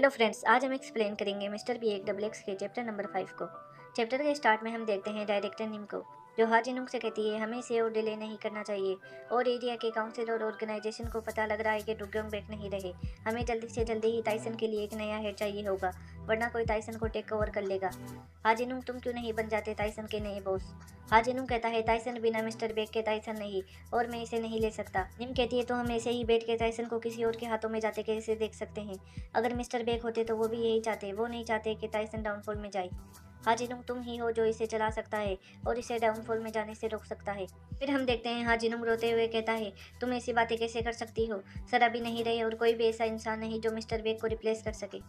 Hello friends, आज हम explain करेंगे मिस्टर बी एक डबल एक्स के चैप्टर नंबर 5 को। चैप्टर के स्टार्ट में हम देखते हैं डायरेक्टर निम को, जो हाजिनुंग से कहती है हमें इसे और डिले नहीं करना चाहिए और एरिया के काउंसिल और ऑर्गेनाइजेशन को पता लग रहा है कि डुगयोंग बैक नहीं रहे। हमें जल्दी से जल्दी ही ताइसन के लिए एक नया हेड चाहिए होगा, वरना कोई ताइसन को टेक ओवर कर लेगा। हाजिनुंग, तुम क्यों नहीं बन जाते ताइसन के नए बॉस? हाजिनुंग कहता है ताइसन बिना मिस्टर बेक के ताइसन नहीं, और मैं इसे नहीं ले सकता। निम कहती है तो हम ऐसे ही बैठ के ताइसन को किसी और के हाथों में जाते कैसे देख सकते हैं? अगर मिस्टर बेक होते तो वो भी यही चाहते, वो नहीं चाहते कि टाइसन डाउनफॉल में जाए। हाजिनुंग, तुम ही हो जो इसे चला सकता है और इसे डाउनफॉल में जाने से रोक सकता है। फिर हम देखते हैं हाजिनुंग रोते हुए कहता है तुम ऐसी बातें कैसे कर सकती हो? सर अभी नहीं रहे और कोई भी ऐसा इंसान नहीं जो मिस्टर बेक को रिप्लेस कर सके।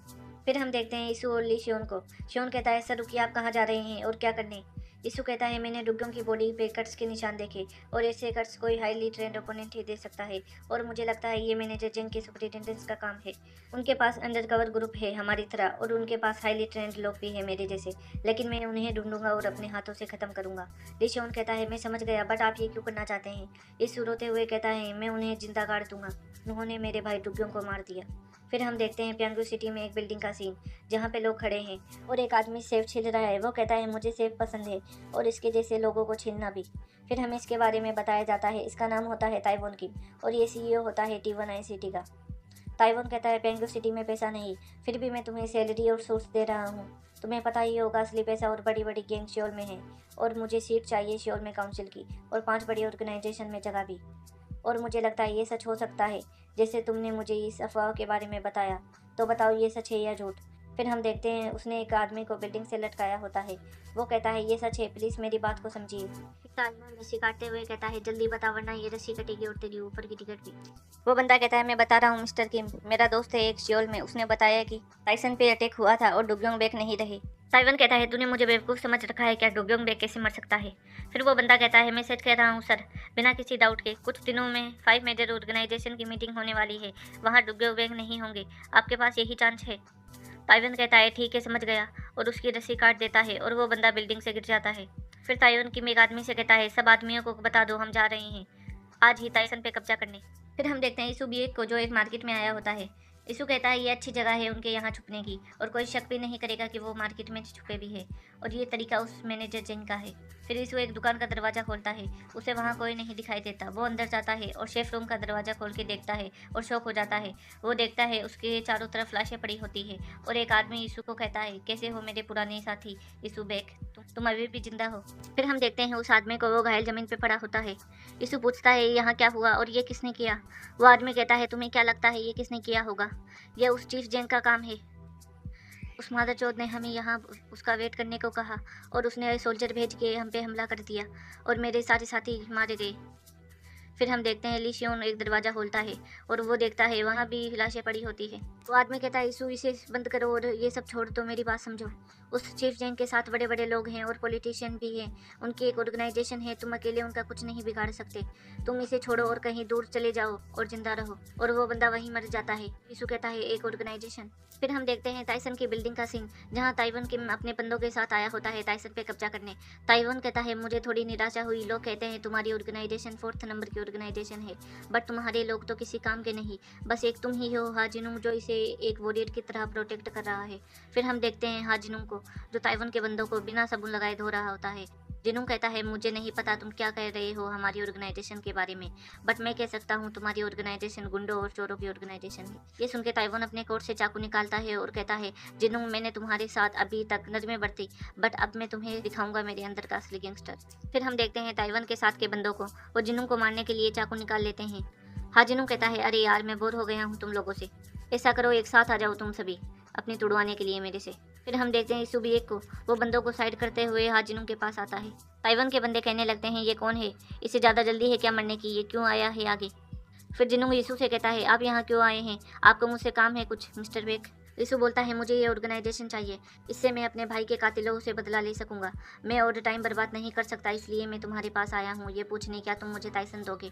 फिर हम देखते हैं यीशु और ली शियोन को। शियोन कहता है सर रुकिए, आप कहाँ जा रहे हैं और क्या करने? यीशु कहता है मैंने डुगयोंग की बॉडी पे कट्स के निशान देखे और ऐसे कट्स कोई हाईली ट्रेंड ओपोनेंट ही दे सकता है, और मुझे लगता है ये मैनेजर जेंग के सुपरिटेंडेंट्स का काम है। उनके पास अंडरकवर ग्रुप है हमारी तरह, और उनके पास हाईली ट्रेंड लोग भी है मेरे जैसे, लेकिन मैं उन्हें ढूंढूंगा और अपने हाथों से खत्म करूंगा। लिशियोन कहता है मैं समझ गया, बट आप ये क्यों करना चाहते हैं? यीशु रोते हुए कहता है मैं उन्हें जिंदा गाड़ दूंगा, उन्होंने मेरे भाई डुगयोंग को मार दिया। फिर हम देखते हैं प्यांगू सिटी में एक बिल्डिंग का सीन, जहाँ पे लोग खड़े हैं और एक आदमी सेब छील रहा है। वो कहता है मुझे सेब पसंद है और इसके जैसे लोगों को छीलना भी। फिर हमें इसके बारे में बताया जाता है, इसका नाम होता है ताइवान की और ये सीईओ होता है T1ICT का। ताइवान कहता है पेंगू सिटी में पैसा नहीं, फिर भी मैं तुम्हें सैलरी और सूट्स दे रहा हूँ। तुम्हें पता ही होगा असली पैसा और बड़ी बड़ी गैंग श्योर में है, और मुझे सीट चाहिए श्योर में काउंसिल की और 5 बड़ी ऑर्गेनाइजेशन में जगह भी। और मुझे लगता है ये सच हो सकता है, जैसे तुमने मुझे इस अफवाह के बारे में बताया। तो बताओ ये सच है या झूठ? फिर हम देखते हैं उसने एक आदमी को बिल्डिंग से लटकाया होता है। वो कहता है ये सच है, प्लीज मेरी बात को समझिए। ताजमहल रस्सी काटते हुए कहता है जल्दी बता, वरना ये रस्सी कटेगी और तेरी ऊपर की टिकट भी। वो बंदा कहता है मैं बता रहा हूँ मिस्टर किम, मेरा दोस्त है एक सियोल में, उसने बताया कि टाइसन पे अटैक हुआ था और डुगयोंग बैक नहीं रहे। ताइवान कहता है तूने मुझे बेवकूफ़ समझ रखा है क्या? डुगयोंग बैक कैसे मर सकता है? फिर वो बंदा कहता है मैं सच कह रहा हूँ सर, बिना किसी डाउट के। कुछ दिनों में 5 मेजर ऑर्गेनाइजेशन की मीटिंग होने वाली है, वहाँ डुगयोंग बैक नहीं होंगे, आपके पास यही चांस है। ताइवान कहता है ठीक है समझ गया, और उसकी रस्सी काट देता है और वो बंदा बिल्डिंग से गिर जाता है। फिर ताइवान किम एक आदमी से कहता है सब आदमियों को बता दो हम जा रहे हैं आज ही टाइसन पे कब्जा करने। फिर हम देखते हैं यीशु बीएक को, जो एक मार्केट में आया होता है। यीशु कहता है ये अच्छी जगह है उनके यहाँ छुपने की, और कोई शक भी नहीं करेगा कि वो मार्केट में छुपे भी है, और ये तरीका उस मैनेजर जेंग का है। फिर यीशु एक दुकान का दरवाज़ा खोलता है, उसे वहाँ कोई नहीं दिखाई देता। वो अंदर जाता है और शेफ रूम का दरवाज़ा खोल के देखता है और शॉक हो जाता है। वो देखता है उसके चारों तरफ लाशें पड़ी होती है, और एक आदमी यीशु को कहता है कैसे हो मेरे पुराने साथी यीशु बेक, तुम अभी भी जिंदा हो? फिर हम देखते हैं उस आदमी को, वो घायल जमीन पे पड़ा होता है। यीशु पूछता है यहाँ क्या हुआ और ये किसने किया? वो आदमी कहता है तुम्हें क्या लगता है ये किसने किया होगा? यह उस चीफ जेंग का काम है। उस मादरचोद ने हमें यहाँ उसका वेट करने को कहा, और उसने सोल्जर भेज के हम पे हमला कर दिया और मेरे सारे साथी मारे गए। फिर हम देखते हैं ली शियोन एक दरवाज़ा खोलता है और वो देखता है वहाँ भी लाशें पड़ी होती है। वो आदमी कहता है यीशु इसे बंद करो और ये सब छोड़ दो, मेरी बात समझो। उस चीफ जेंग के साथ बड़े बड़े लोग हैं और पॉलिटिशियन भी हैं, उनकी एक ऑर्गेनाइजेशन है, तुम अकेले उनका कुछ नहीं बिगाड़ सकते। तुम इसे छोड़ो और कहीं दूर चले जाओ और जिंदा रहो। और वो बंदा वहीं मर जाता है। यीशु कहता है एक ऑर्गेनाइजेशन। फिर हम देखते हैं टाइसन की बिल्डिंग का सीन, जहाँ ताइवान किम अपने बंदों के साथ आया होता है टाइसन पे कब्जा करने। ताइवान कहता है मुझे थोड़ी निराशा हुई, लोग कहते हैं तुम्हारी ऑर्गेनाइजेशन 4th नंबर की ऑर्गेनाइजेशन है, बट तुम्हारे लोग तो किसी काम के नहीं, बस एक तुम ही हो हाजिनुंग जो इसे एक वॉरियर की तरह प्रोटेक्ट कर रहा है। फिर हम देखते हैं हाजिनुंग को, जो ताइवान के बंदों को बिना साबुन लगाए धो रहा होता है। जिनुंग कहता है मुझे नहीं पता तुम क्या कह रहे हो हमारी ऑर्गेनाइजेशन के बारे में, बट मैं कह सकता हूँ तुम्हारी ऑर्गेनाइजेशन गुंडों और चोरों की ऑर्गेनाइजेशन है। ये सुन के ताइवान अपने कोट से चाकू निकालता है और कहता है जिनुंग मैंने तुम्हारे साथ अभी तक नज़में बरती, बट अब मैं तुम्हें दिखाऊंगा मेरे अंदर का असली गैंगस्टर। फिर हम देखते हैं ताइवान के साथ के बंदों को, वो जिनुंग को मारने के लिए चाकू निकाल लेते हैं। हाजिनुंग कहता है अरे यार मैं बोर हो गया हूँ तुम लोगों से, ऐसा करो एक साथ आ जाओ तुम सभी अपनी तुड़वाने के लिए मेरे से। फिर हम देखते हैं यीशु एक को, वो बंदों को साइड करते हुए हाजिनुंग के पास आता है। ताइवान के बंदे कहने लगते हैं ये कौन है, इसे ज़्यादा जल्दी है क्या मरने की, ये क्यों आया है आगे? फिर जिनुंग यीशु से कहता है आप यहाँ क्यों आए हैं, आपको मुझसे काम है कुछ मिस्टर बेक? यीशु बोलता है मुझे ये ऑर्गेनाइजेशन चाहिए, इससे मैं अपने भाई के कातिलों से बदला ले सकूंगा। मैं और टाइम बर्बाद नहीं कर सकता, इसलिए मैं तुम्हारे पास आया हूँ ये पूछने क्या तुम मुझे टाइसन दोगे?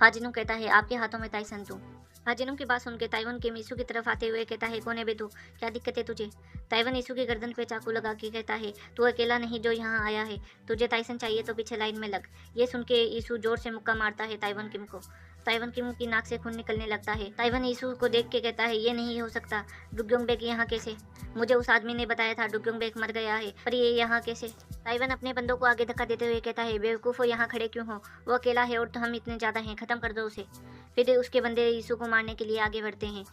हाजिनुंग कहता है आपके हाथों में टाइसन दूँ? हाजिनुंग की बात सुन के ताइवान के यीशु की तरफ आते हुए कहता है कौन है बे तू, क्या दिक्कत है तुझे? ताइवान यीशु की गर्दन पे चाकू लगा के कहता है तू अकेला नहीं जो यहाँ आया है, तुझे टाइसन चाहिए तो पीछे लाइन में लग। ये सुन के यीशु जोर से मुक्का मारता है ताइवान किम को। ताइवन की मुंह की नाक से खून निकलने लगता है। ताइवन यीशु को देख के कहता है ये नहीं हो सकता, डुग्योंग यहाँ कैसे? मुझे उस आदमी ने बताया था डुग्योंग मर गया है, पर ये यहाँ कैसे? ताइवन अपने बंदों को आगे धक्का देते हुए कहता है बेवकूफ़ो, यहाँ खड़े क्यों हो? वो अकेला है और तो हम इतने ज़्यादा हैं, खत्म कर दो उसे। फिर उसके बंदे यीशु को मारने के लिए आगे बढ़ते हैं।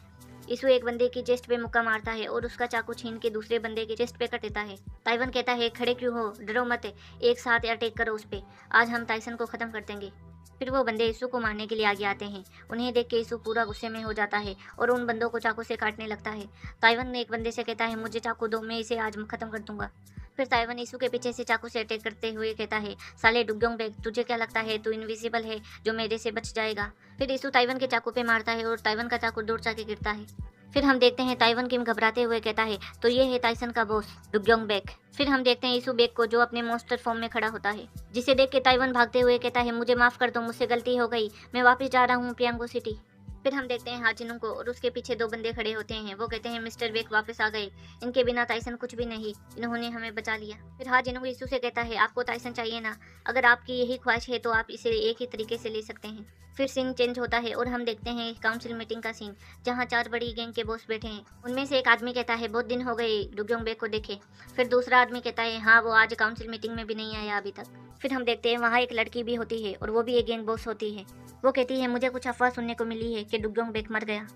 यीशु एक बंदे की चेस्ट पे मुक्का मारता है और उसका चाकू छीन के दूसरे बंदे के चेस्ट पे कट देता है। ताइवन कहता है खड़े क्यों हो, डरो मत, एक साथ अटैक करो उस पे, आज हम टाइसन को खत्म कर देंगे। फिर वो बंदे यीशु को मारने के लिए आगे आते हैं। उन्हें देख के यीशु पूरा गुस्से में हो जाता है और उन बंदों को चाकू से काटने लगता है। ताइवन ने एक बंदे से कहता है मुझे चाकू दो, मैं इसे आज खत्म कर दूंगा। फिर ताइवन यीशु के पीछे से चाकू से अटैक करते हुए कहता है साले डुग्योंग, तुझे क्या लगता है तू इनविजिबल है जो मेरे से बच जाएगा? फिर यीशु ताइवन के चाकू पे मारता है और ताइवन का चाकू दूर जाके गिरता है। फिर हम देखते हैं ताइवन किम घबराते हुए कहता है तो ये है टाइसन का बॉस डुग्योंग। फिर हम देखते हैं यीशु बेक को जो अपने मॉन्स्टर फॉर्म में खड़ा होता है, जिसे देख के ताइवन भागते हुए कहता है मुझे माफ कर दो, मुझसे गलती हो गई, मैं वापस जा रहा हूँ पियांगो सिटी। फिर हम देखते हैं हाजिनों को और उसके पीछे दो बंदे खड़े होते हैं। वो कहते हैं मिस्टर बेक वापस आ गए, इनके बिना टाइसन कुछ भी नहीं, इन्होंने हमें बचा लिया। फिर हाजिनों यीशु से कहता है आपको टाइसन चाहिए ना, अगर आपकी यही ख्वाहिश है तो आप इसे एक ही तरीके से ले सकते हैं। फिर सीन चेंज होता है और हम देखते हैं काउंसिल मीटिंग का सीन, जहाँ 4 बड़ी गैंग के बॉस बैठे हैं। उनमें से एक आदमी कहता है बहुत दिन हो गए डुग्योंग बेक को देखे। फिर दूसरा आदमी कहता है हाँ वो आज काउंसिल मीटिंग में भी नहीं आया अभी तक। फिर हम देखते हैं वहाँ एक लड़की भी होती है और वो भी एक गैंग बॉस होती है। वो कहती है मुझे कुछ अफवाह सुनने को मिली है कि डुग्योंग बेक मर गया।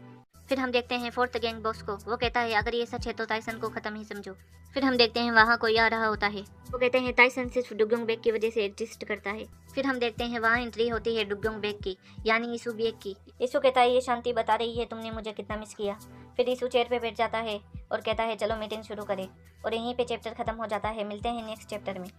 फिर हम देखते हैं 4th गैंग बॉस को, वो कहता है अगर ये सच है तो टाइसन को खत्म ही समझो। फिर हम देखते हैं वहाँ कोई आ रहा होता है, वो कहते हैं टाइसन सिर्फ डुग्योंग बेक की वजह से एग्जिस्ट करता है। फिर हम देखते हैं वहाँ एंट्री होती है डुग्योंग बेक की, यानी यीशु बेक की। यीशु कहता है ये शांति बता रही है तुमने मुझे कितना मिस किया। फिर यीशु चेयर पे बैठ जाता है और कहता है चलो मीटिंग शुरू करें, और यहीं पे चैप्टर खत्म हो जाता है। मिलते हैं नेक्स्ट चैप्टर में।